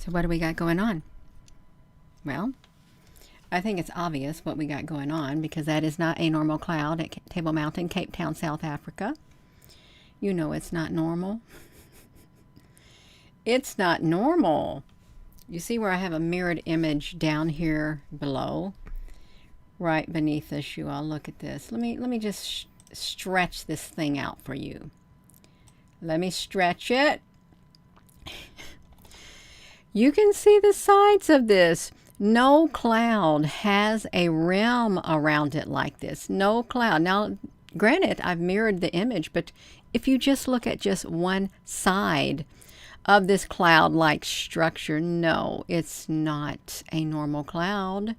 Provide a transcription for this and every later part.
So what do we got going on? Well, I think it's obvious what we got going on because that is not a normal cloud at Table Mountain, Cape Town, South Africa. You know it's not normal. It's not normal. You see where I have a mirrored image down here below? Right beneath this, you all look at this. Let me just stretch this thing out for you. Let me stretch it. You can see the sides of this. No cloud has a rim around it like this. No cloud. Now, granted, I've mirrored the image, but if you just look at just one side of this cloud-like structure, no, it's not a normal cloud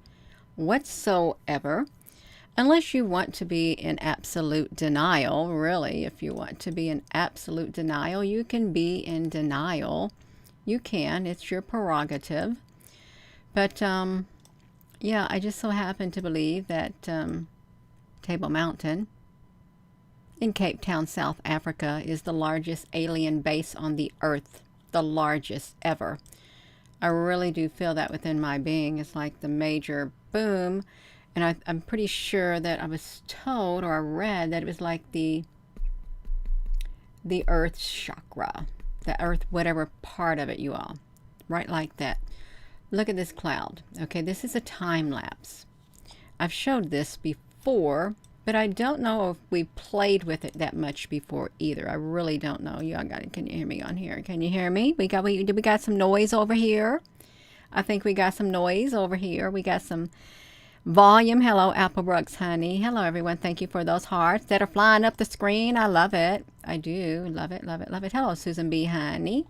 whatsoever. Unless you want to be in absolute denial, really. If you want to be in absolute denial, you can be in denial. You can. It's your prerogative. But, yeah, I just so happen to believe that Table Mountain in Cape Town, South Africa, is the largest alien base on the earth. The largest ever. I really do feel that within my being. It's like the major boom. And I'm pretty sure that I was told or I read that it was like the earth chakra. The earth, whatever part of it, you all. Right like that. Look at this cloud. Okay, this is a time lapse. I've showed this before, but I don't know if we played with it that much before either. I really don't know. Y'all got it. Can you hear me on here? Can you hear me? We got some noise over here. I think we got some noise over here. We got some volume. Hello, Applebrooks, honey. Hello, everyone. Thank you for those hearts that are flying up the screen. I love it. I do. Love it, love it, love it. Hello, Susan B, honey.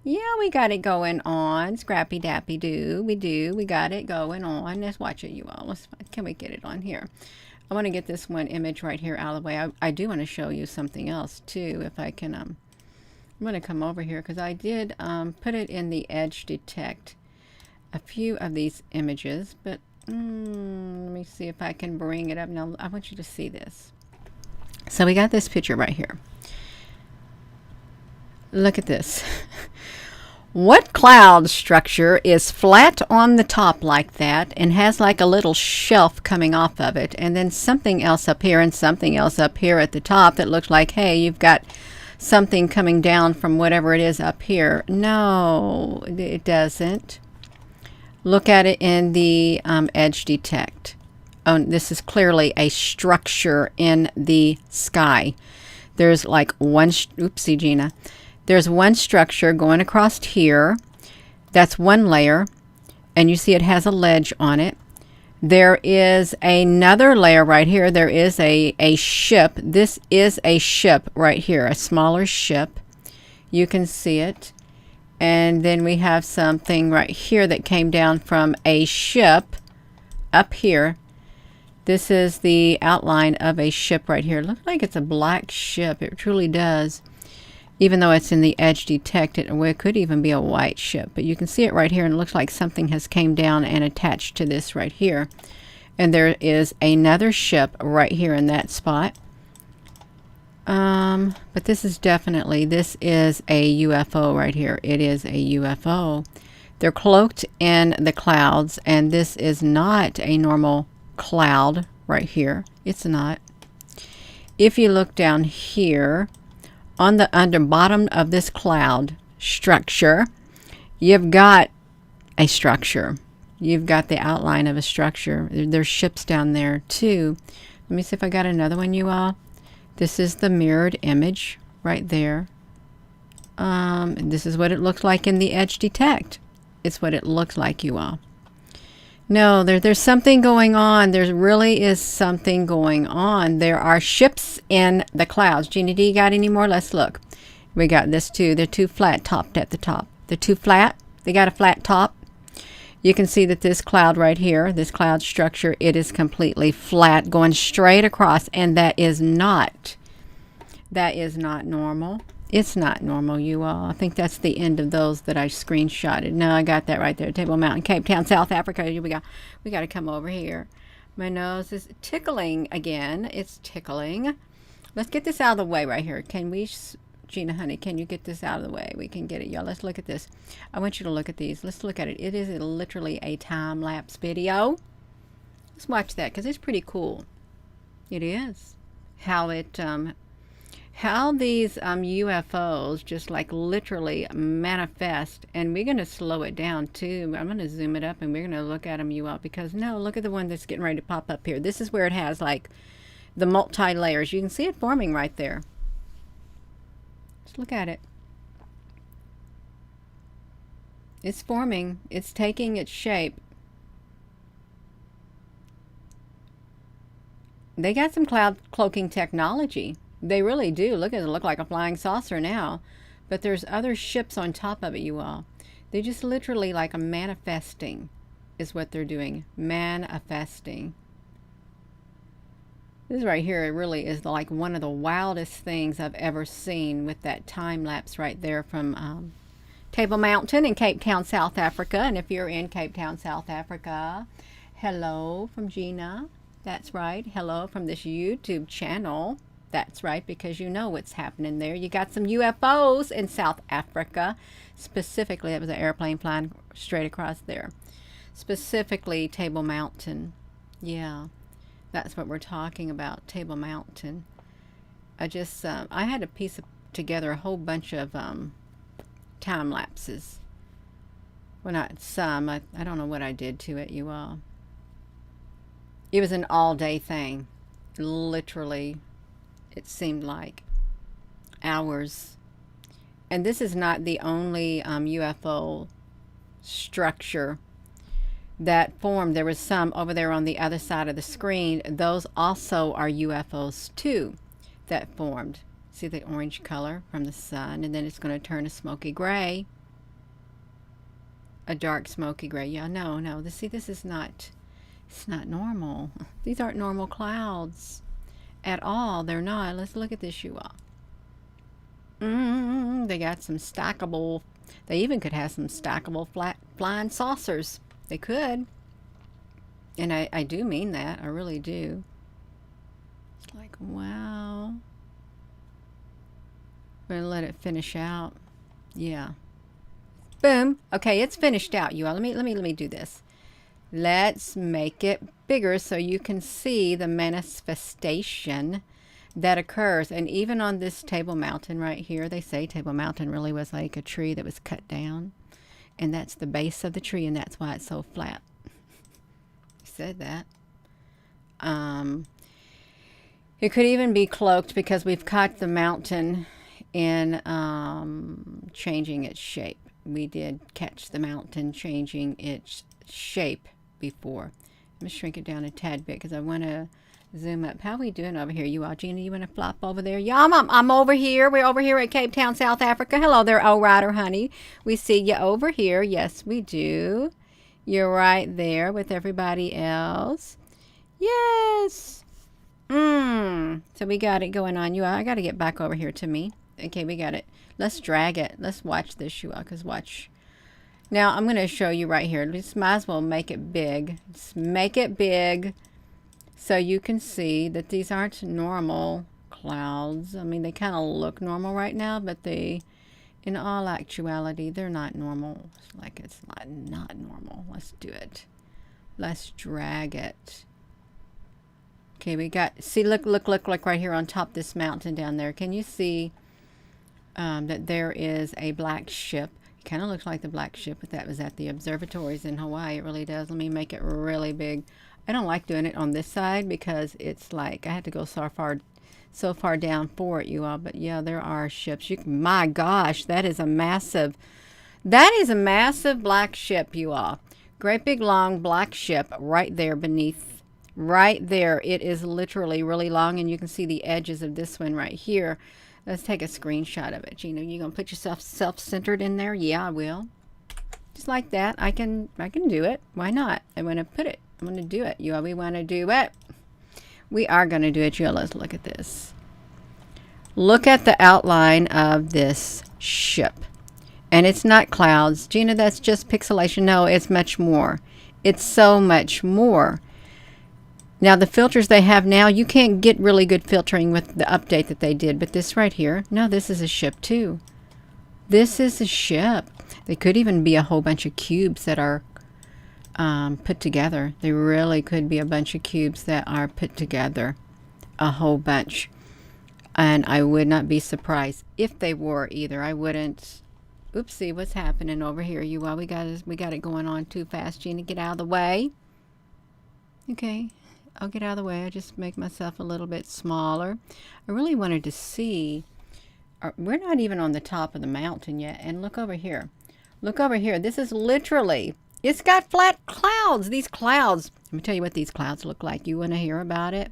Yeah, we got it going on. Scrappy Dappy do. We do. We got it going on. Let's watch it, you all. Can we get it on here? I want to get this one image right here out of the way. I do want to show you something else, too, if I can. I'm going to come over here because I did put it in the edge detect. A few of these images, but let me see if I can bring it up. Now, I want you to see this. So we got this picture right here. Look at this. What cloud structure is flat on the top like that and has like a little shelf coming off of it, and then something else up here and something else up here at the top that looks like, hey, you've got something coming down from whatever it is up here? No, it doesn't. Look at it in the edge detect. Oh, this is clearly a structure in the sky. There's like one, oopsie Gina. There's one structure going across here. That's one layer. And you see it has a ledge on it. There is another layer right here. There is a ship. This is a ship right here, a smaller ship. You can see it. And then we have something right here that came down from a ship up here. This is the outline of a ship right here. It looks like it's a black ship. It truly does. Even though it's in the edge detect, it could even be a white ship. But you can see it right here, and it looks like something has came down and attached to this right here. And there is another ship right here in that spot. But this is a UFO right here. It is a UFO. They're cloaked in the clouds, and this is not a normal cloud right here. It's not. If you look down here, on the under bottom of this cloud structure, you've got a structure. You've got the outline of a structure. There's ships down there too. Let me see if I got another one, you all. This is the mirrored image right there. This is what it looks like in the edge detect. It's what it looks like, you all. No, there's something going on. There really is something going on. There are ships in the clouds. Jeannie D, got any more? Let's look. We got this too. They're too flat topped at the top. They're too flat. They got a flat top. You can see that this cloud right here, this cloud structure, it is completely flat, going straight across, and that is not normal. It's not normal, you all. I think that's the end of those that I screenshotted. No, I got that right there. Table Mountain, Cape Town, South Africa. We got to come over here. My nose is tickling again. It's tickling. Let's get this out of the way right here. Can we Gina, honey, can you get this out of the way? We can get it, y'all. Let's look at this. I want you to look at these. Let's look at it. It is literally a time-lapse video. Let's watch that because it's pretty cool. It is. How these UFOs just like literally manifest, and we're going to slow it down too. I'm going to zoom it up and we're going to look at them, you all, because no, look at the one that's getting ready to pop up here. This is where it has like the multi-layers. You can see it forming right there. Just look at it. It's forming. It's taking its shape. They got some cloud cloaking technology. They really do. Look at it. Look like a flying saucer now. But there's other ships on top of it, you all. They just literally like a manifesting is what they're doing. Manifesting. This right here, it really is like one of the wildest things I've ever seen with that time lapse right there from Table Mountain in Cape Town, South Africa. And if you're in Cape Town, South Africa, hello from Gina. That's right. Hello from this YouTube channel. That's right, because you know what's happening there. You got some UFOs in South Africa. Specifically, it was an airplane flying straight across there. Specifically, Table Mountain. Yeah, that's what we're talking about, Table Mountain. I had to piece together a whole bunch of time lapses. Well, not some. I don't know what I did to it, you all. It was an all-day thing. Literally, it seemed like hours. And this is not the only UFO structure that formed. There was some over there on the other side of the screen. Those also are UFOs too that formed. See the orange color from the sun, and then it's going to turn a smoky gray. A dark smoky gray. Yeah, no. See, this is not... It's not normal. These aren't normal clouds at all. They're not. Let's look at this, you all. They got some stackable. They even could have some stackable flat flying saucers. They could. And I do mean that. I really do. It's like, wow. We're going to let it finish out. Yeah. Boom. Okay, it's finished out, you all. Let me do this. Let's make it bigger so you can see the manifestation that occurs. And even on this Table Mountain right here, they say Table Mountain really was like a tree that was cut down. And that's the base of the tree, and that's why it's so flat. He said that. It could even be cloaked because we've caught the mountain in changing its shape. We did catch the mountain changing its shape before. I'm going to shrink it down a tad bit because I want to zoom up. How are we doing over here? You all, Gina, you want to flop over there? Yeah, I'm over here. We're over here at Cape Town, South Africa. Hello there, O Rider, honey. We see you over here. Yes, we do. You're right there with everybody else. Yes. So we got it going on. You all, I got to get back over here to me. Okay, we got it. Let's drag it. Let's watch this, you all, because watch. Now, I'm going to show you right here. Just might as well make it big. Just make it big so you can see that these aren't normal clouds. I mean, they kind of look normal right now, but they, in all actuality, they're not normal. It's like it's not normal. Let's do it. Let's drag it. Okay, we got, see, look right here on top of this mountain down there. Can you see that there is a black ship? Kind of looks like the black ship, but that was at the observatories in Hawaii. It really does. Let me make it really big. I don't like doing it on this side because it's like I had to go so far down for it, you all. But yeah, there are ships. My gosh, that is a massive black ship, you all. Great big long black ship right there beneath. Right there. It is literally really long, and you can see the edges of this one right here. Let's take a screenshot of it. Gina, you gonna put yourself self-centered in there? Yeah, I will. Just like that. I can do it. Why not? I'm gonna put it. I'm gonna do it. You all, we wanna do it. We are gonna do it. You all, let's look at this. Look at the outline of this ship. And it's not clouds. Gina, that's just pixelation. No, it's much more. It's so much more. Now the filters they have now, you can't get really good filtering with the update that they did, but this right here, no, this is a ship too. This is a ship. They could even be a whole bunch of cubes that are put together. They really could be a bunch of cubes that are put together. A whole bunch. And I would not be surprised if they were either. I wouldn't. Oopsie, what's happening over here? You all, we got it going on too fast. Gina, get out of the way. Okay, I'll get out of the way. I just make myself a little bit smaller. I really wanted to see. We're not even on the top of the mountain yet. And look over here. Look over here. This is literally, it's got flat clouds. These clouds. Let me tell you what these clouds look like. You want to hear about it?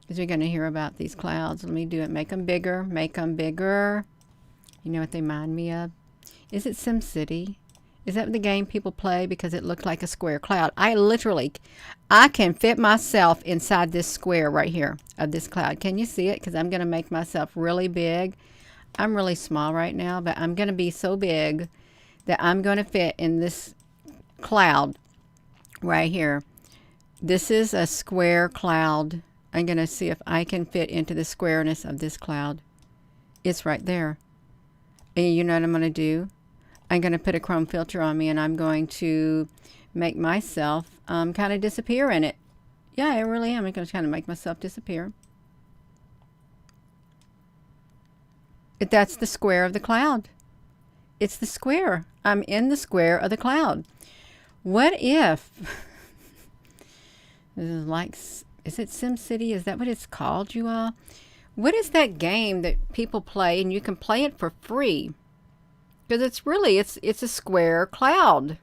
Because we're going to hear about these clouds. Let me do it. Make them bigger. Make them bigger. You know what they remind me of? Is it SimCity? Is that the game people play because it looked like a square cloud? I can fit myself inside this square right here of this cloud. Can you see it? Because I'm going to make myself really big. I'm really small right now, but I'm going to be so big that I'm going to fit in this cloud right here. This is a square cloud. I'm going to see if I can fit into the squareness of this cloud. It's right there. And you know what I'm going to do? I'm going to put a chrome filter on me, and I'm going to make myself kind of disappear in it. Yeah, I really am. I'm going to kind of make myself disappear. That's the square of the cloud. It's the square. I'm in the square of the cloud. What if... This is like... Is it SimCity? Is that what it's called, you all? What is that game that people play, and you can play it for free? Because it's a square cloud.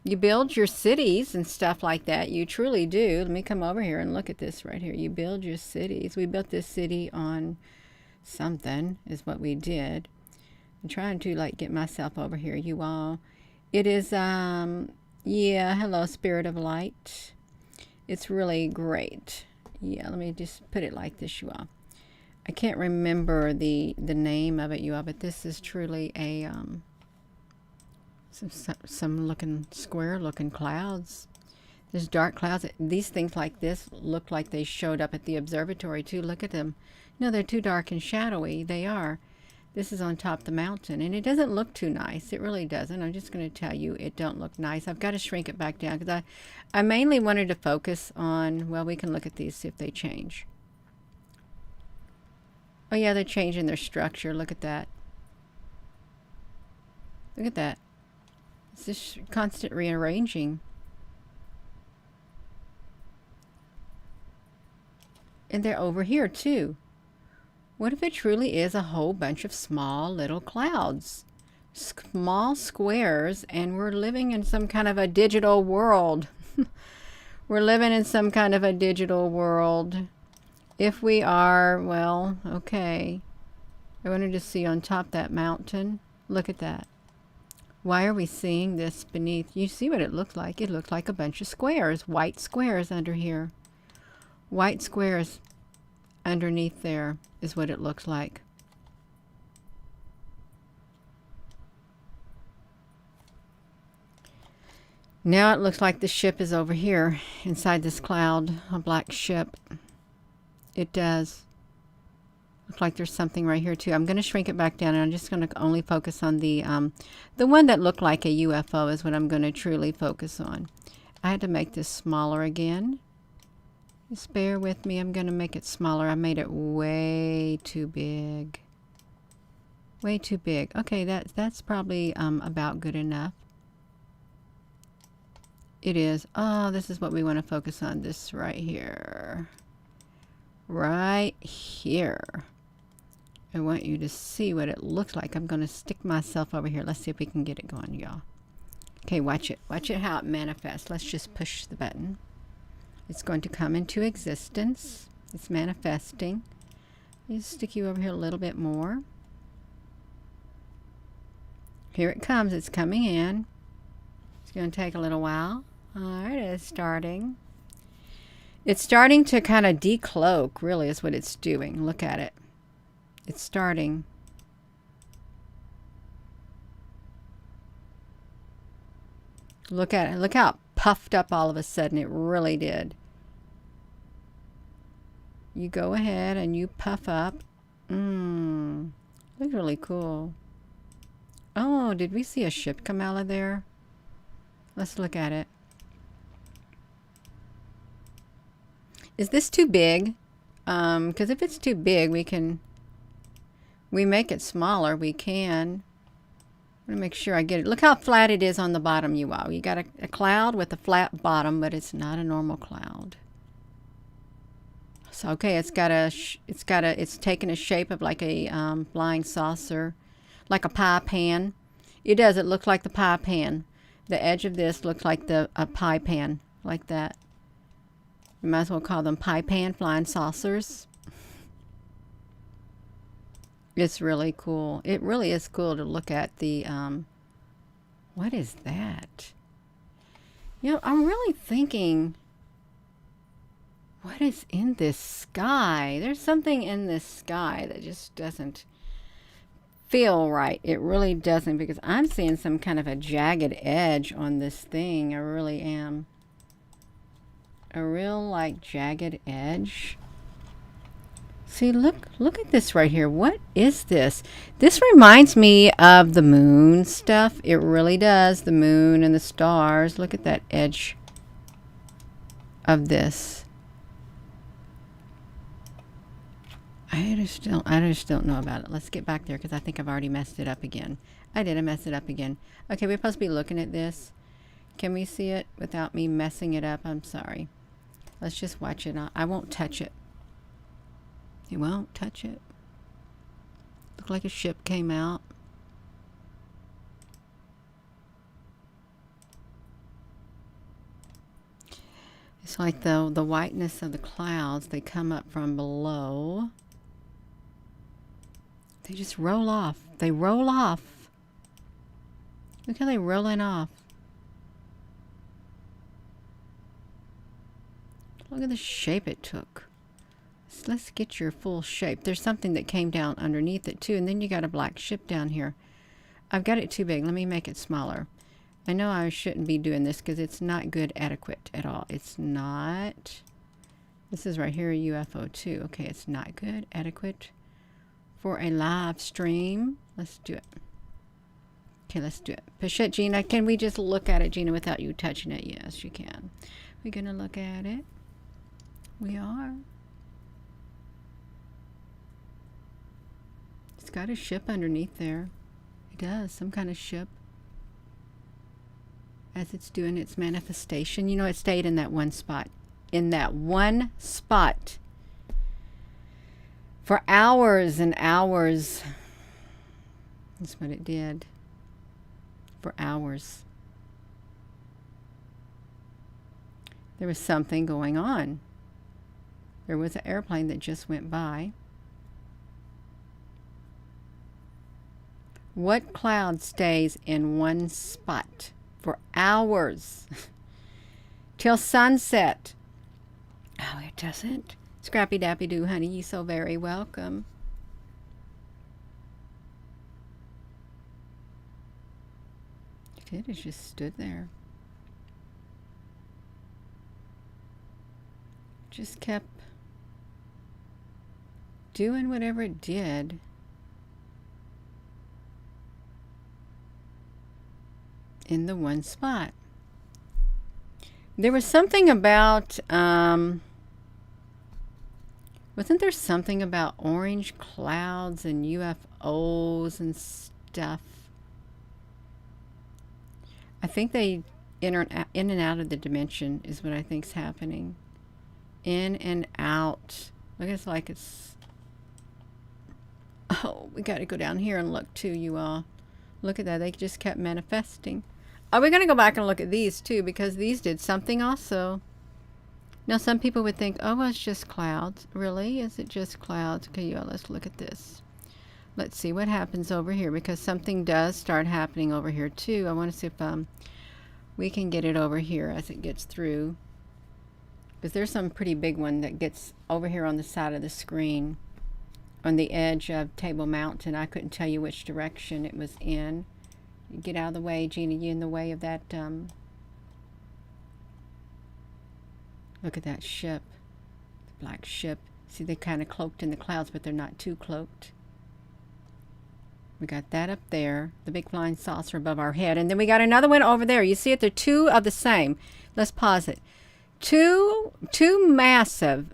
You build your cities and stuff like that. You truly do. Let me come over here and look at this right here. You build your cities. We built this city on something is what we did. I'm trying to like get myself over here, you all. It is, yeah, hello, Spirit of Light. It's really great. Yeah, let me just put it like this, you all. I can't remember the name of it, you all, but this is truly a some looking square looking clouds. There's dark clouds. These things like this look like they showed up at the observatory too. Look at them. No, they're too dark and shadowy. They are. This is on top of the mountain, and it doesn't look too nice. It really doesn't. I'm just going to tell you it don't look nice. I've got to shrink it back down because I mainly wanted to focus on, well, we can look at these, see if they change. Oh, yeah, they're changing their structure. Look at that. Look at that. It's just constant rearranging. And they're over here, too. What if it truly is a whole bunch of small little clouds? Small squares, and we're living in some kind of a digital world. We're living in some kind of a digital world. If we are, well, okay. I wanted to see on top that mountain. Look at that. Why are we seeing this beneath? You see what it looks like? It looks like a bunch of squares, white squares under here. White squares underneath there is what it looks like. Now it looks like the ship is over here inside this cloud, a black ship. It does. Looks like there's something right here too. I'm going to shrink it back down, and I'm just going to only focus on the one that looked like a UFO is what I'm going to truly focus on. I had to make this smaller again. Just bear with me. I'm going to make it smaller. I made it way too big. Way too big. Okay, that's probably about good enough. It is. Oh, this is what we want to focus on. This right here. Right here. I want you to see what it looks like. I'm going to stick myself over here. Let's see if we can get it going, y'all. Okay, watch it. Watch it how it manifests. Let's just push the button. It's going to come into existence. It's manifesting. Just stick you over here a little bit more. Here it comes. It's coming in. It's going to take a little while. All right, it's starting. It's starting to kind of decloak, really, is what it's doing. Look at it. It's starting. Look at it. Look how puffed up all of a sudden. It really did. You go ahead and you puff up. Looks really cool. Oh, did we see a ship come out of there? Let's look at it. Is this too big? Because if it's too big, we make it smaller. We can. I'm gonna make sure I get it. Look how flat it is on the bottom, you all. You got a cloud with a flat bottom, but it's not a normal cloud. So okay, it's taking a shape of like a flying saucer, like a pie pan. It does. It looks like the pie pan. The edge of this looks like a pie pan, like that. You might as well call them pie pan flying saucers. It's really cool. It really is cool to look at the, what is that? You know, I'm really thinking, what is in this sky? There's something in this sky that just doesn't feel right. It really doesn't, because I'm seeing some kind of a jagged edge on this thing. I really am. A real, like, jagged edge. See, look at this right here. What is this? This reminds me of the moon stuff. It really does. The moon and the stars. Look at that edge of this. I just don't know about it. Let's get back there, because I think I've already messed it up again. I mess it up again. Okay, we're supposed to be looking at this. Can we see it without me messing it up? I'm sorry. Let's just watch it. I won't touch it. You won't touch it. Looked like a ship came out. It's like the whiteness of the clouds. They come up from below. They just roll off. They roll off. Look how they're rolling off. Look at the shape it took. So let's get your full shape. There's something that came down underneath it too, and then you got a black ship down here. I've got it too big. Let me make it smaller. I know I shouldn't be doing this because it's not good adequate at all. It's not. This is right here a UFO too. Okay, it's not good adequate for a live stream. Let's do it. Okay, let's do it. Push it, Gina. Can we just look at it, Gina, without you touching it? Yes, you can. We're gonna look at it. We are. It's got a ship underneath there. It does, some kind of ship. As it's doing its manifestation. You know, it stayed in that one spot. In that one spot. For hours and hours. That's what it did. For hours. There was something going on. There was an airplane that just went by. What cloud stays in one spot for hours? Till sunset. Oh, it doesn't. Scrappy Dappy Doo, honey, you so very welcome. It just stood there. Just kept doing whatever it did. In the one spot. There was something about, wasn't there something about orange clouds and UFOs and stuff? I think they in and out of the dimension is what I think's happening. In and out. Look, it's like it's... Oh, we got to go down here and look too, you all. Look at that. They just kept manifesting. Are we going to go back and look at these too? Because these did something also. Now, some people would think, oh, well, it's just clouds. Really? Is it just clouds? Okay, you all, let's look at this. Let's see what happens over here, because something does start happening over here too. I want to see if we can get it over here as it gets through. Because there's some pretty big one that gets over here on the side of the screen. On the edge of Table Mountain. I couldn't tell you which direction it was in. Get out of the way, Gina. You in the way of that Look at that ship, the black ship. See, they're kind of cloaked in the clouds, but they're not too cloaked. We got that up there, the big flying saucer above our head. And then we got another one over there. You see it? They're two of the same. Let's pause it. Two massive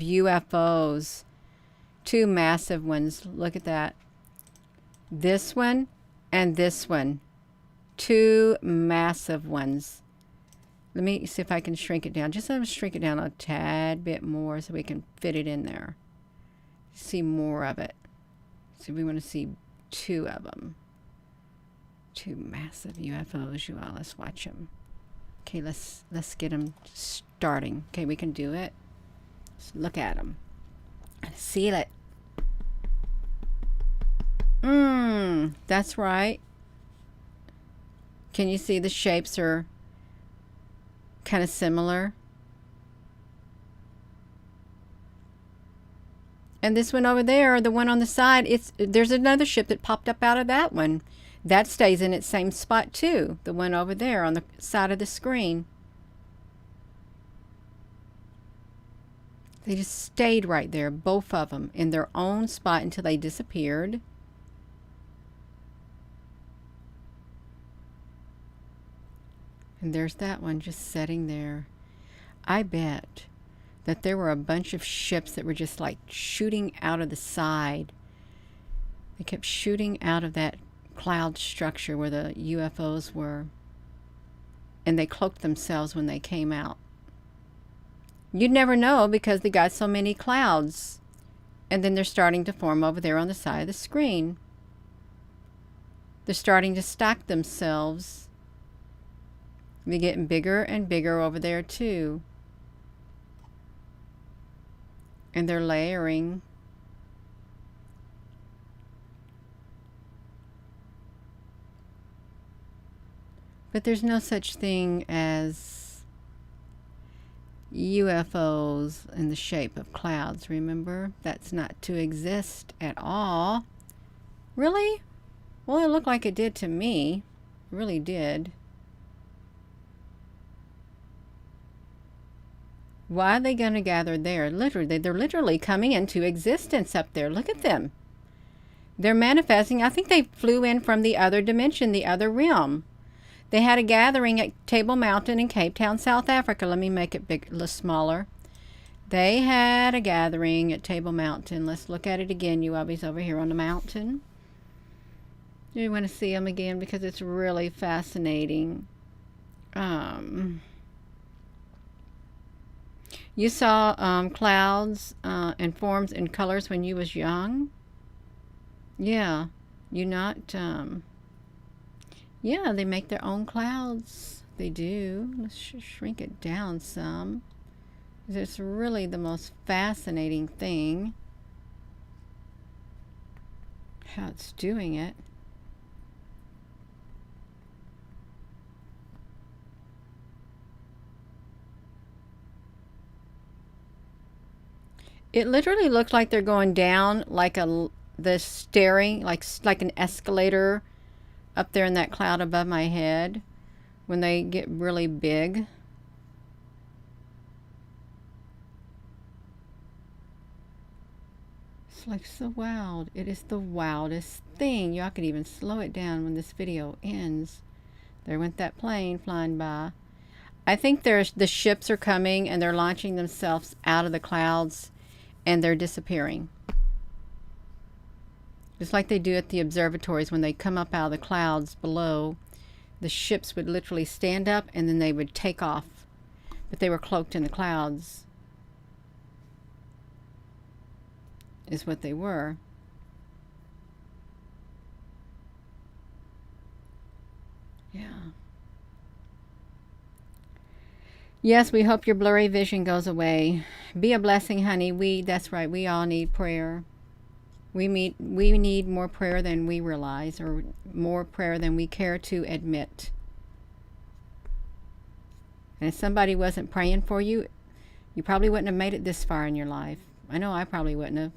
UFOs. Two massive ones. Look at that. This one and this one. Two massive ones. Let me see if I can shrink it down. Just let me shrink it down a tad bit more so we can fit it in there. See more of it. So we want to see two of them. Two massive UFOs, you all. Let's watch them. Okay, let's get them starting. Okay, we can do it. Let's look at them. See it. That's right. Can you see the shapes are kind of similar? And this one over there, the one on the side, there's another ship that popped up out of that one. That stays in its same spot too. The one over there on the side of the screen. They just stayed right there, both of them, in their own spot until they disappeared. And there's that one just sitting there. I bet that there were a bunch of ships that were just like shooting out of the side. They kept shooting out of that cloud structure where the UFOs were. And they cloaked themselves when they came out. You'd never know because they got so many clouds. And then they're starting to form over there on the side of the screen. They're starting to stack themselves. They're getting bigger and bigger over there too. And they're layering. But there's no such thing as UFOs in the shape of clouds, remember? That's not to exist at all. Really? Well, it looked like it did to me. It really did. Why are they going to gather there? Literally, they're literally coming into existence up there. Look at them. They're manifesting. I think they flew in from the other dimension, the other realm. They had a gathering at Table Mountain in Cape Town, South Africa. Let me make it big, a little smaller. They had a gathering at Table Mountain. Let's look at it again. You always over here on the mountain. You want to see them again because it's really fascinating. You saw clouds and forms and colors when you was young? Yeah. You not... yeah, they make their own clouds. They do. Let's shrink it down some. It's really the most fascinating thing. How it's doing it. It literally looks like they're going down like the staring, like an escalator up there in that cloud above my head when they get really big. It's like so wild. It is the wildest thing. Y'all could even slow it down when this video ends. There went that plane flying by. I think the ships are coming and they're launching themselves out of the clouds and they're disappearing. Just like they do at the observatories when they come up out of the clouds below, the ships would literally stand up and then they would take off. But they were cloaked in the clouds, is what they were. Yeah. Yes, we hope your blurry vision goes away. Be a blessing, honey. That's right, we all need prayer. We need more prayer than we realize, or more prayer than we care to admit. And if somebody wasn't praying for you, you probably wouldn't have made it this far in your life. I know I probably wouldn't have.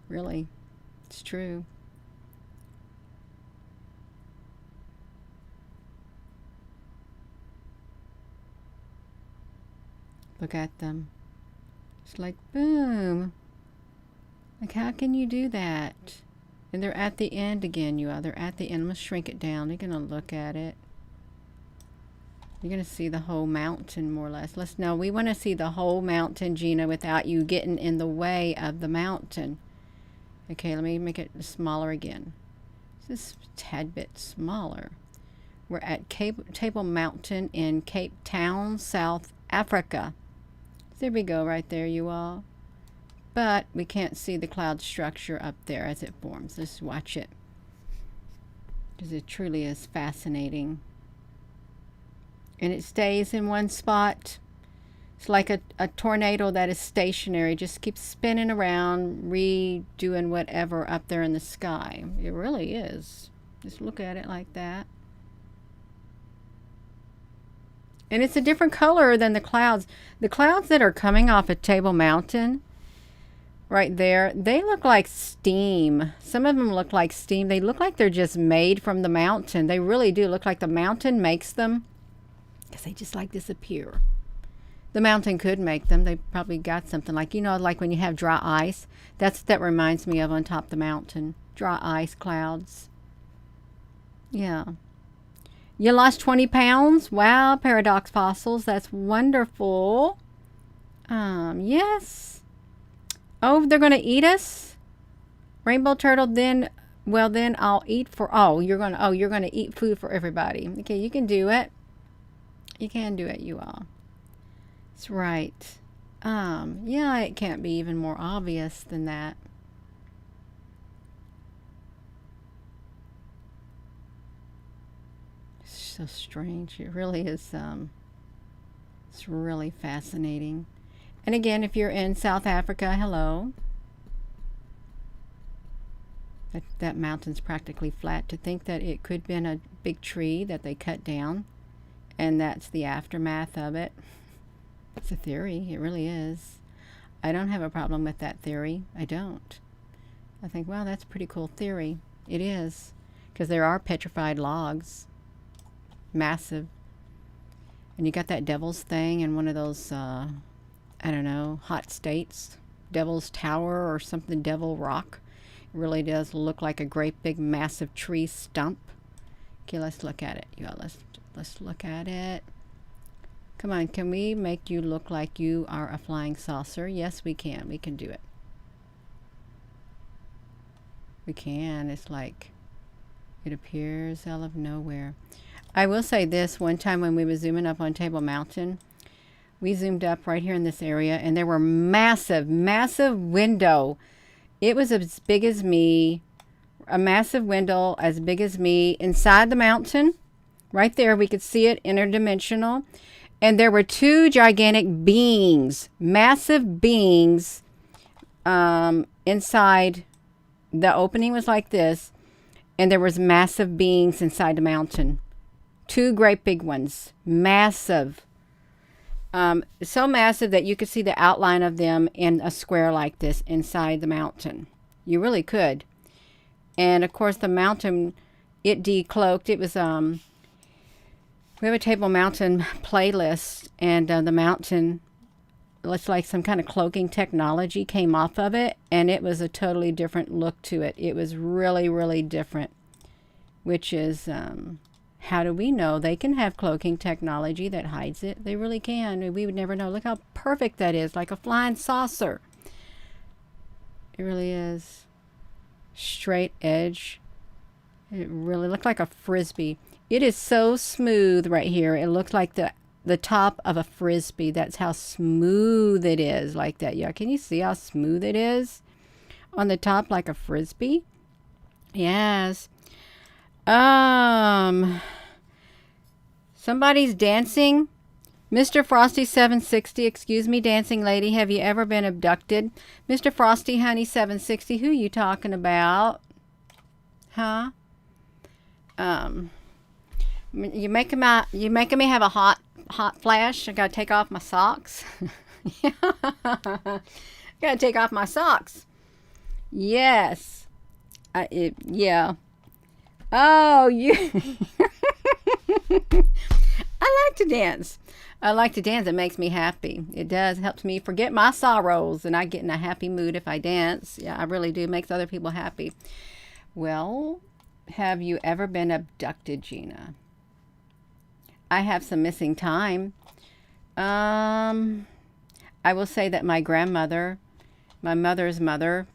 Really. It's true. Look at them. It's like, boom. Like, how can you do that? And they're at the end again, you all. They're at the end. I'm going to shrink it down. You're going to look at it. You're going to see the whole mountain, more or less. We want to see the whole mountain, Gina, without you getting in the way of the mountain. Okay, let me make it smaller again. Just a tad bit smaller. We're at Table Mountain in Cape Town, South Africa. There we go, right there, you all. But we can't see the cloud structure up there as it forms. Let's watch it, because it truly is fascinating. And it stays in one spot. It's like a tornado that is stationary, just keeps spinning around, redoing whatever up there in the sky. It really is. Just look at it like that. And it's a different color than the clouds. The clouds that are coming off of Table Mountain, right there, they look like steam. Some of them look like steam. They look like they're just made from the mountain. They really do look like the mountain makes them, because they just like disappear. The mountain could make them. They probably got something like, like when you have dry ice. That reminds me of on top of the mountain. Dry ice clouds. Yeah. You lost 20 pounds? Wow, Paradox Fossils. That's wonderful. Yes. Oh, they're going to eat us? Rainbow Turtle, then I'll eat for, you're going to eat food for everybody. Okay, you can do it. You can do it, you all. That's right. Yeah, it can't be even more obvious than that. It's so strange. It really is. It's really fascinating. And again, if you're in South Africa, hello. That mountain's practically flat. To think that it could have been a big tree that they cut down, and that's the aftermath of it. It's a theory. It really is. I don't have a problem with that theory. I don't. I think, wow, that's a pretty cool theory. It is. Because there are petrified logs. Massive. And you got that devil's thing in one of those, I don't know, hot states. Devil's Tower or something, Devil Rock. It really does look like a great big massive tree stump. Okay, let's look at it. Yeah, let's look at it. Come on, can we make you look like you are a flying saucer? Yes, we can. We can do it. We can. It's like it appears out of nowhere. I will say this. One time when we were zooming up on Table Mountain, we zoomed up right here in this area, and there were massive window. It was as big as me. A massive window as big as me inside the mountain. Right there, we could see it interdimensional. And there were two gigantic beings, massive beings, inside. The opening was like this, and there was massive beings inside the mountain. Two great big ones, massive. So massive that you could see the outline of them in a square like this inside the mountain. You really could. And of course the mountain, it decloaked. It was, we have a Table Mountain playlist, and the mountain, it's like some kind of cloaking technology came off of it, and it was a totally different look to it. It was really, really different, which is, how do we know? They can have cloaking technology that hides it. They really can. We would never know. Look how perfect that is, like a flying saucer. It really is. Straight edge. It really looked like a frisbee. It is so smooth right here. It looks like the top of a frisbee. That's how smooth it is, like that. Yeah, can you see how smooth it is on the top, like a frisbee? Yes. Somebody's dancing. Mr. Frosty 760, excuse me, dancing lady, have you ever been abducted? Mr. Frosty Honey 760, who you talking about? Huh? You making me have a hot flash. I gotta take off my socks. Gotta take off my socks. Yes. Yeah. Oh, you. I like to dance. I like to dance. It makes me happy. It does. Helps me forget my sorrows, and I get in a happy mood if I dance. Yeah, I really do. It makes other people happy. Well, have you ever been abducted, Gina? I have some missing time. I will say that my grandmother, my mother's mother,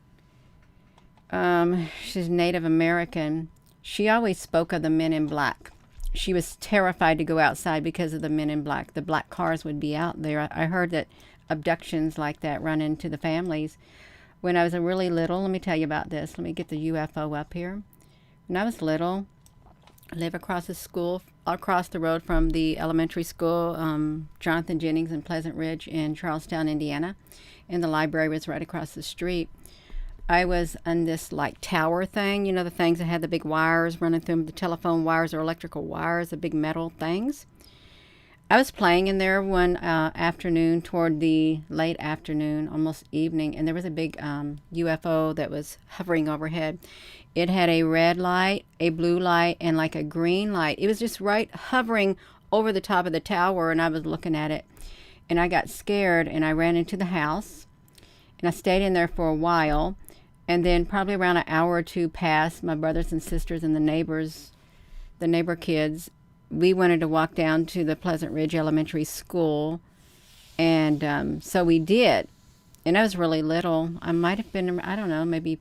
she's Native American. She always spoke of the men in black. She was terrified to go outside because of the men in black. The black cars would be out there. I heard that abductions like that run into the families. When I was really little, let me tell you about this. Let me get the UFO up here. When I was little, I live across the school, across the road from the elementary school, Jonathan Jennings in Pleasant Ridge in Charlestown, Indiana. And the library was right across the street. I was on this like tower thing, you know, the things that had the big wires running through them, the telephone wires or electrical wires, the big metal things. I was playing in there one afternoon toward the late afternoon, almost evening, and there was a big UFO that was hovering overhead. It had a red light, a blue light, and like a green light. It was just right hovering over the top of the tower, and I was looking at it. And I got scared, and I ran into the house, and I stayed in there for a while. And then probably around an hour or two passed, my brothers and sisters and the neighbor kids, we wanted to walk down to the Pleasant Ridge Elementary School. And so we did. And I was really little. I might have been, I don't know, maybe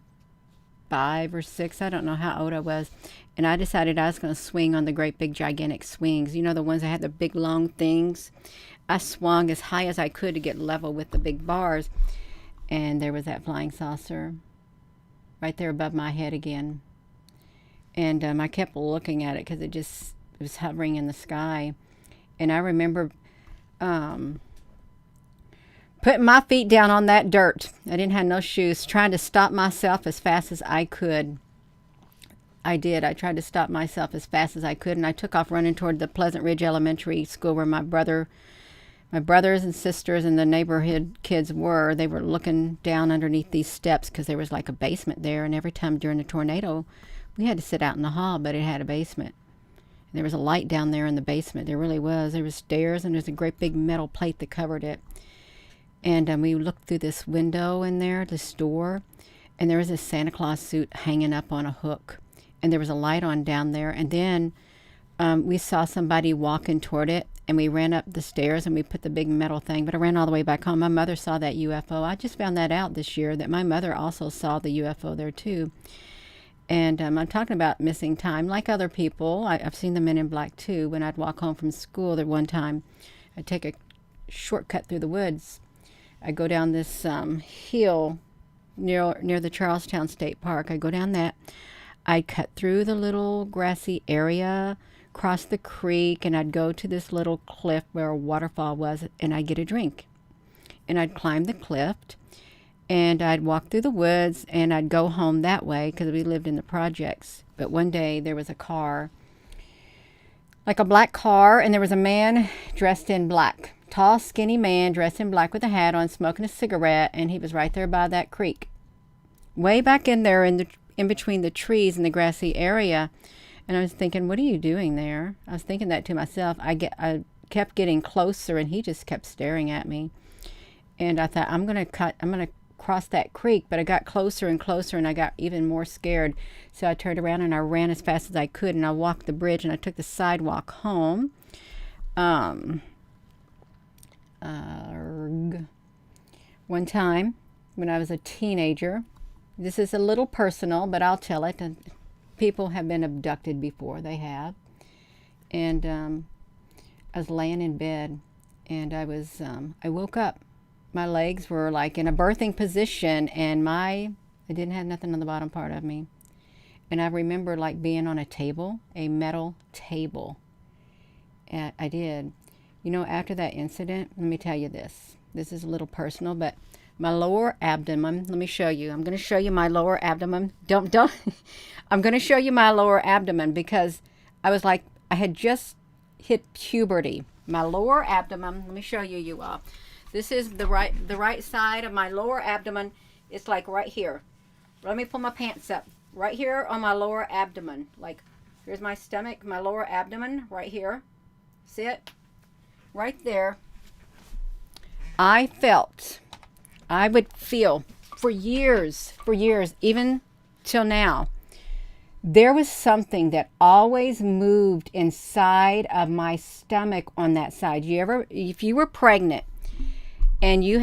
5 or 6. I don't know how old I was. And I decided I was going to swing on the great big gigantic swings. You know, the ones that had the big long things. I swung as high as I could to get level with the big bars. And there was that flying saucer right there above my head again. And I kept looking at it because it was hovering in the sky. And I remember putting my feet down on that dirt. I didn't have no shoes, trying to stop myself as fast as I could. I did. I tried to stop myself as fast as I could, and I took off running toward the Pleasant Ridge Elementary School where my brothers and sisters and the neighborhood kids were. They were looking down underneath these steps because there was like a basement there. And every time during the tornado, we had to sit out in the hall, but it had a basement. And there was a light down there in the basement. There really was. There was stairs, and there's a great big metal plate that covered it. And we looked through this window in there, this door, and there was a Santa Claus suit hanging up on a hook. And there was a light on down there. And then we saw somebody walking toward it. And we ran up the stairs and we put the big metal thing, but I ran all the way back home. My mother saw that UFO. I just found that out this year, that my mother also saw the UFO there too. And I'm talking about missing time. Like other people, I've seen the men in black too. When I'd walk home from school there one time, I'd take a shortcut through the woods. I'd go down this hill near the Charlestown State Park. I'd go down that. I'd cut through the little grassy area, cross the creek, and I'd go to this little cliff where a waterfall was, and I'd get a drink. And I'd climb the cliff, and I'd walk through the woods, and I'd go home that way because we lived in the projects. But one day there was a car, like a black car, and there was a man dressed in black. Tall, skinny man dressed in black with a hat on, smoking a cigarette, and he was right there by that creek. Way back in there in between the trees in the grassy area. And I was thinking, what are you doing there? I was thinking that to myself. I kept getting closer, and he just kept staring at me. And I thought, I'm going to cross that creek. But I got closer and closer, and I got even more scared. So I turned around, and I ran as fast as I could, and I walked the bridge, and I took the sidewalk home. One time, when I was a teenager, this is a little personal, but I'll tell it. People have been abducted before. They have. And I was laying in bed, and I woke up. My legs were like in a birthing position, and I didn't have nothing on the bottom part of me. And I remember like being on a table, a metal table. And I did. You know, after that incident, let me tell you this. This is a little personal, but my lower abdomen, let me show you. I'm going to show you my lower abdomen. Don't. I'm going to show you my lower abdomen because I was like, I had just hit puberty. My lower abdomen, let me show you all. This is the right side of my lower abdomen. It's like right here. Let me pull my pants up. Right here on my lower abdomen. Like, here's my stomach, my lower abdomen right here. See it? right there, I would feel for years, even till now, there was something that always moved inside of my stomach on that side. If you were pregnant and you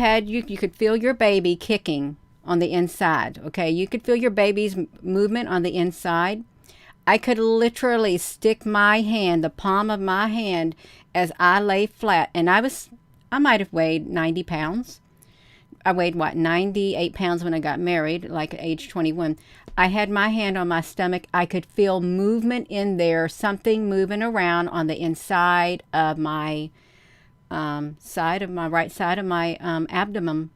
could feel your baby kicking on the inside, okay? You could feel your baby's movement on the inside. I could literally stick my hand, the palm of my hand, as I lay flat, and I might have weighed 90 pounds. I weighed, 98 pounds when I got married, like at age 21. I had my hand on my stomach. I could feel movement in there, something moving around on the inside of my right side of my abdomen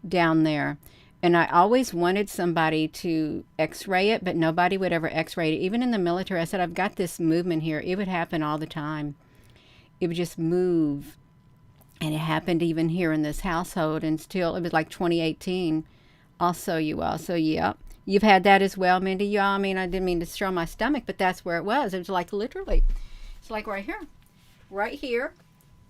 down there. And I always wanted somebody to x-ray it, but nobody would ever x-ray it. Even in the military, I said, I've got this movement here. It would happen all the time. It would just move. And it happened even here in this household. And still, it was like 2018. I'll show you all. So, yeah. You've had that as well, Mindy. Yeah, I mean, I didn't mean to show my stomach, but that's where it was. It was like literally. It's like right here. Right here.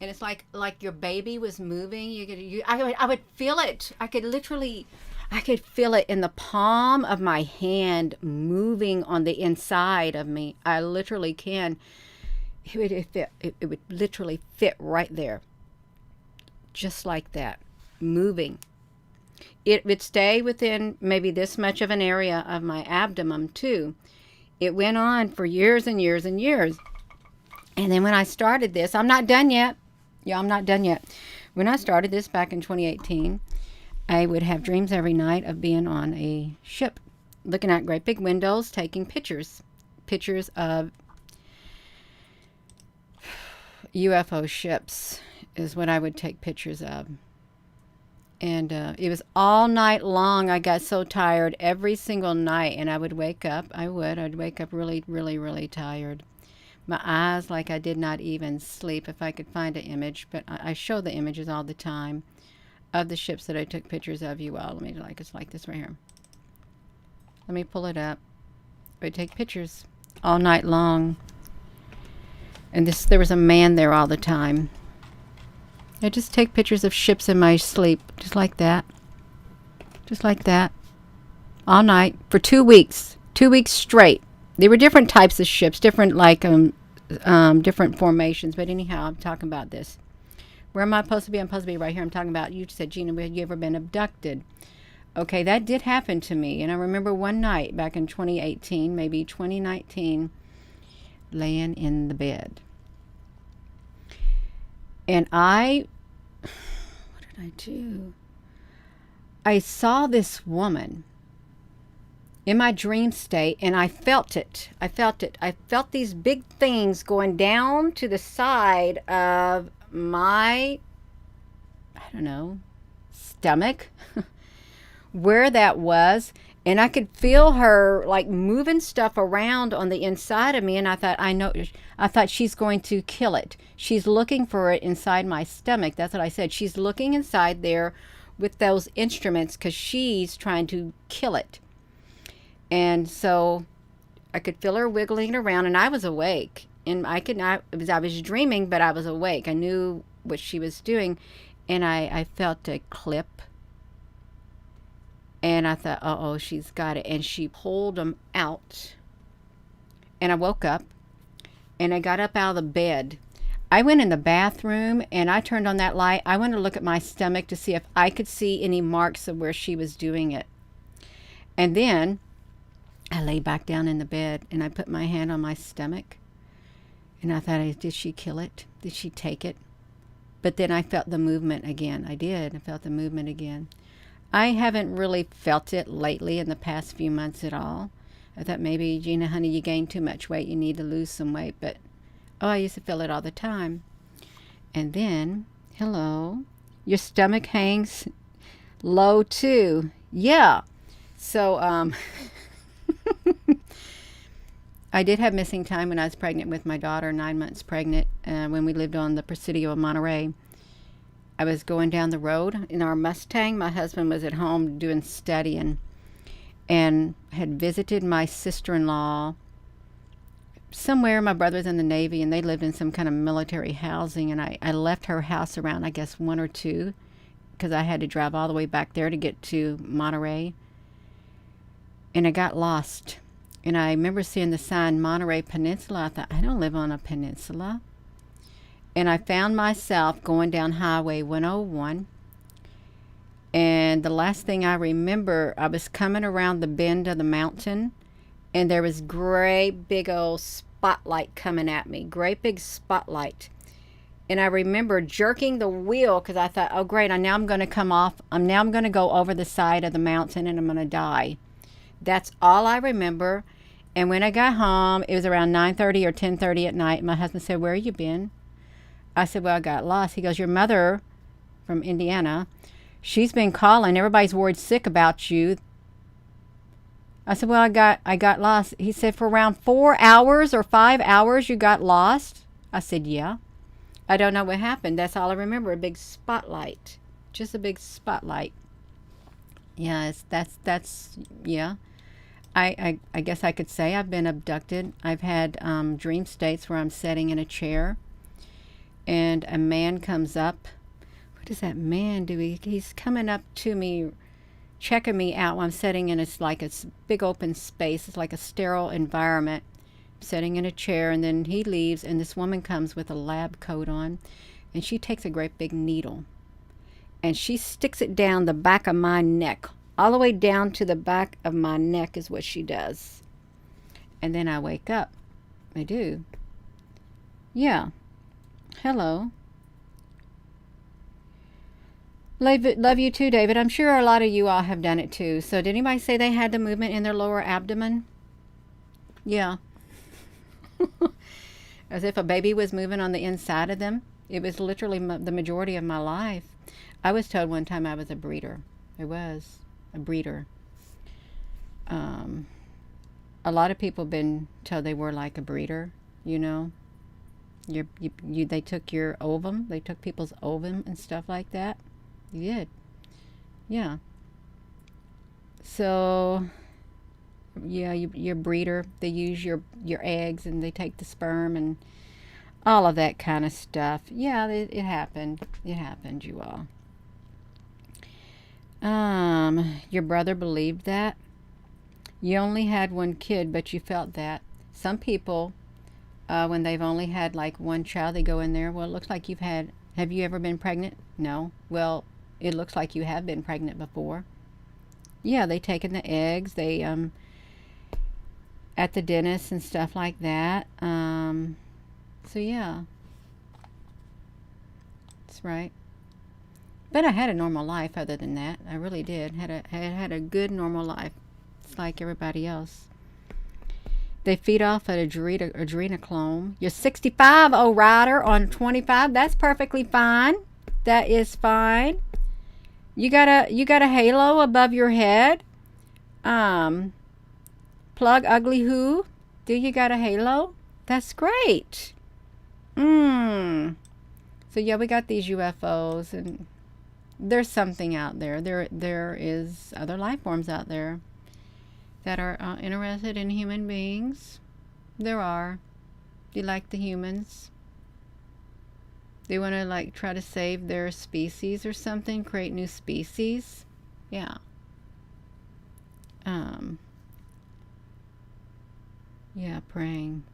And it's like your baby was moving. I would feel it. I could feel it in the palm of my hand moving on the inside of me. I literally can. It would literally fit right there. Just like that. Moving. It would stay within maybe this much of an area of my abdomen too. It went on for years and years and years. And then when I started this, I'm not done yet. Yeah, I'm not done yet. When I started this back in 2018, I would have dreams every night of being on a ship, looking at great big windows, taking pictures of UFO ships is what I would take pictures of. And it was all night long. I got so tired every single night, and I would wake up. I'd wake up really, really, really tired. My eyes like I did not even sleep if I could find an image, but I show the images all the time of the ships that I took pictures of, you all. It's like this right here. Let me pull it up. I take pictures all night long. And there was a man there all the time. I just take pictures of ships in my sleep, just like that. Just like that. All night for 2 weeks. 2 weeks straight. They were different types of ships, different different formations. But anyhow, I'm talking about this. Where am I supposed to be? I'm supposed to be right here. I'm talking about, you said, Gina, have you ever been abducted? Okay, that did happen to me. And I remember one night back in 2018, maybe 2019, laying in the bed. And what did I do? I saw this woman in my dream state, and I felt it. I felt these big things going down to the side of my, stomach, where that was. And I could feel her like moving stuff around on the inside of me. And I thought she's going to kill it. She's looking for it inside my stomach. That's what I said. She's looking inside there with those instruments because she's trying to kill it. And so I could feel her wiggling around, and I was awake. And I was dreaming, but I was awake. I knew what she was doing. And I felt a clip. And I thought, uh-oh, she's got it. And she pulled them out. And I woke up. And I got up out of the bed. I went in the bathroom, and I turned on that light. I went to look at my stomach to see if I could see any marks of where she was doing it. And then I lay back down in the bed, and I put my hand on my stomach. And I thought, did she kill it? Did she take it? But then I felt the movement again. I did. I felt the movement again. I haven't really felt it lately in the past few months at all. I thought maybe, Gina, honey, you gained too much weight. You need to lose some weight. But, I used to feel it all the time. And then, hello, your stomach hangs low too. Yeah. So, I did have missing time when I was pregnant with my daughter, 9 months pregnant, when we lived on the Presidio of Monterey. I was going down the road in our Mustang. My husband was at home doing studying and had visited my sister-in-law somewhere. My brother's in the Navy, and they lived in some kind of military housing, and I left her house around, I guess, 1 or 2, because I had to drive all the way back there to get to Monterey, and I got lost. And I remember seeing the sign Monterey Peninsula. I thought, I don't live on a peninsula. And I found myself going down Highway 101. And the last thing I remember, I was coming around the bend of the mountain, and there was great big old spotlight coming at me. Great big spotlight. And I remember jerking the wheel because I thought, oh, great, now I'm going to come off. Now I'm going to go over the side of the mountain and I'm going to die. That's all I remember. And when I got home, it was around 9:30 or 10:30 at night. My husband said, where have you been? I said, well, I got lost. He goes, your mother from Indiana, she's been calling. Everybody's worried sick about you. I said, well, I got lost. He said, for around 4 hours or 5 hours you got lost? I said, yeah. I don't know what happened. That's all I remember, a big spotlight. Just a big spotlight. Yeah, that's yeah. I guess I could say I've been abducted. I've had dream states where I'm sitting in a chair and a man comes up. What does that man do? He's coming up to me, checking me out while I'm sitting in like a big open space. It's like a sterile environment. I'm sitting in a chair, and then he leaves, and this woman comes with a lab coat on, and she takes a great big needle, and she sticks it down the back of my neck. All the way down to the back of my neck is what she does. And then I wake up. I do. Yeah. Hello. Love you too, David. I'm sure a lot of you all have done it too. So did anybody say they had the movement in their lower abdomen? Yeah. As if a baby was moving on the inside of them. It was literally the majority of my life. I was told one time I was a breeder. I was a breeder. A lot of people have been told they were like a breeder, you know. They took your ovum. They took people's ovum and stuff like that. You did. Yeah. So, yeah, your breeder, they use your eggs and they take the sperm and all of that kind of stuff. Yeah, it happened. It happened, you all. Your brother believed that. You only had one kid, but you felt that. Some people, when they've only had like one child, they go in there, well, it looks like have you ever been pregnant? No. Well, it looks like you have been pregnant before. Yeah, they taken the eggs, they, at the dentist and stuff like that. So yeah. That's right. But I had a normal life other than that. I really did. Had a good normal life. It's like everybody else. They feed off at adrenochrome. You're 65, oh rider, on 25. That's perfectly fine. That is fine. You got a halo above your head. Plug ugly who? Do you got a halo? That's great. So yeah, we got these UFOs, and there's something out there. There is other life forms out there that are interested in human beings. There are. They like the humans. They want to like try to save their species or something, create new species. Yeah. Yeah, praying.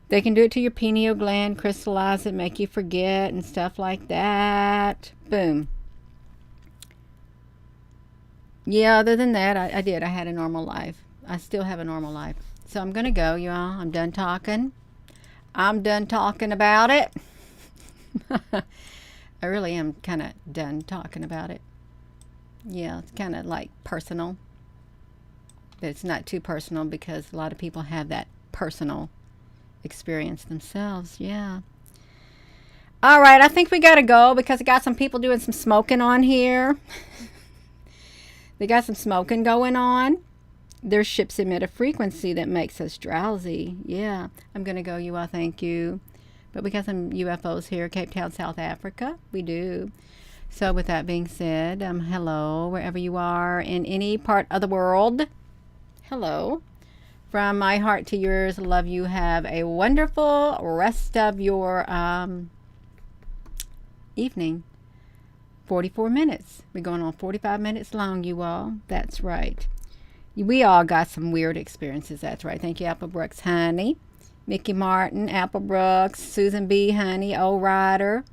They can do it to your pineal gland, crystallize it, make you forget and stuff like that. Boom. Yeah, other than that, I did. I had a normal life. I still have a normal life. So I'm going to go, you all. I'm done talking. I'm done talking about it. I really am kind of done talking about it. Yeah, it's kind of like personal. But it's not too personal because a lot of people have that personal experience themselves. Yeah. All right, I think we got to go because I got some people doing some smoking on here. They got some smoking going on. Their ships emit a frequency that makes us drowsy. Yeah, I'm going to go, you all. Thank you. But we got some UFOs here, Cape Town, South Africa. We do. So with that being said, hello, wherever you are in any part of the world. Hello. From my heart to yours, love you. Have a wonderful rest of your evening. 44 minutes. We're going on 45 minutes long, you all. That's right. We all got some weird experiences. That's right. Thank you, Apple Brooks, honey. Mickey Martin, Apple Brooks, Susan B, honey, O Rider.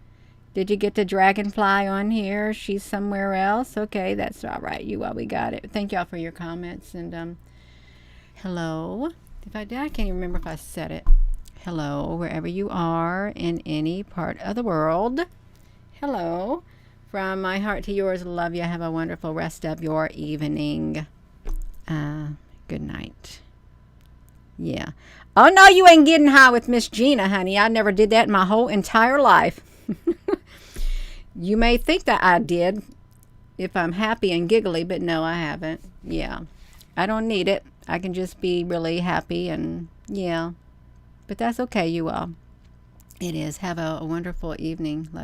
Did you get the Dragonfly on here? She's somewhere else. Okay, that's all right. You all, we got it. Thank y'all for your comments. And hello. If I did, I can't even remember if I said it. Hello, wherever you are in any part of the world. Hello. From my heart to yours, love you. Have a wonderful rest of your evening. Good night. Yeah. Oh, no, you ain't getting high with Miss Gina, honey. I never did that in my whole entire life. You may think that I did if I'm happy and giggly, but no, I haven't. Yeah. I don't need it. I can just be really happy and, yeah. But that's okay, you all. It is. Have a wonderful evening. Love you.